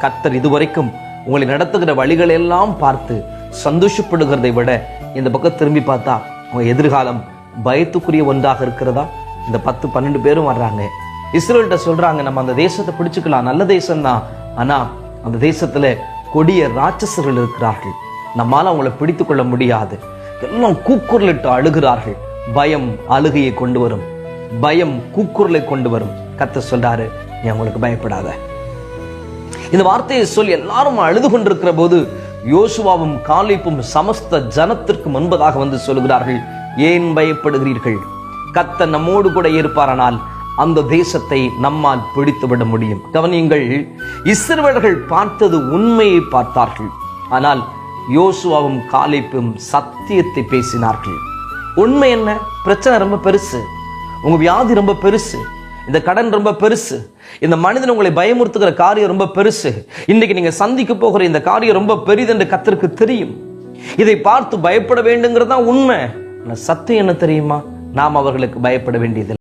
கர்த்தர் இதுவரைக்கும் உங்களை நடத்துகிற வழிகள் எல்லாம் பார்த்து சந்தோஷப்படுகிறதை விட இந்த பக்கம் திரும்பி பார்த்தா உங்க எதிர்காலம் பயத்துக்குரிய ஒன்றாக இருக்கிறதா? இந்த 10-12 பேரும் வர்றாங்க, இஸ்ரவேல்கிட்ட சொல்றாங்க, நம்ம அந்த தேசத்தை பிடிச்சுக்கலாம், நல்ல தேசம் தான், ஆனா அந்த தேசத்துல கொடிய ராட்சசர்கள் இருக்கிறார்கள், நம்மால அவங்களை பிடித்து கொள்ள முடியாது. எல்லாம் கூக்குரலிட்டு அழுகிறார்கள். பயம் அழுகையை கொண்டு வரும், பயம் கூக்குரலை கொண்டு வரும். கர்த்தர் சொல்றாரு, நீ அவங்களுக்கு பயப்படாத. இந்த வார்த்தையை சொல்லி எல்லாரும் அழுது கொண்டிருக்கிற போது யோசுவாவும் காலேபும் சமஸ்த ஜனத்திற்கு முன்பதாக வந்து சொல்லுகிறார்கள், ஏன் பயப்படுகிறீர்கள்? கர்த்தர் நம்மோடு கூட இருப்பாரானால் அந்த தேசத்தை நம்மால் பிடித்துவிட முடியும். கவனியுங்கள், இஸ்ரவேலர்கள் பார்த்தது உண்மையை பார்த்தார்கள், ஆனால் யோசுவாவும் காலேபும் சத்தியத்தை பேசினார்கள். உண்மை என்ன? பிரச்சனை ரொம்ப பெருசு, உங்க வியாதி ரொம்ப பெருசு, இந்த கடன் ரொம்ப பெருசு, இந்த மனிதன் உங்களை பயமுறுத்துகிற காரியம் ரொம்ப பெருசு, இன்னைக்கு நீங்க சந்திக்க போகிற இந்த காரியம் ரொம்ப பெரிது என்று கர்த்தருக்கு தெரியும். இதை பார்த்து பயப்பட வேண்டுங்கிறது தான் உண்மை. சத்தியம் என்ன தெரியுமா? நாம் அவர்களுக்கு பயப்பட வேண்டியது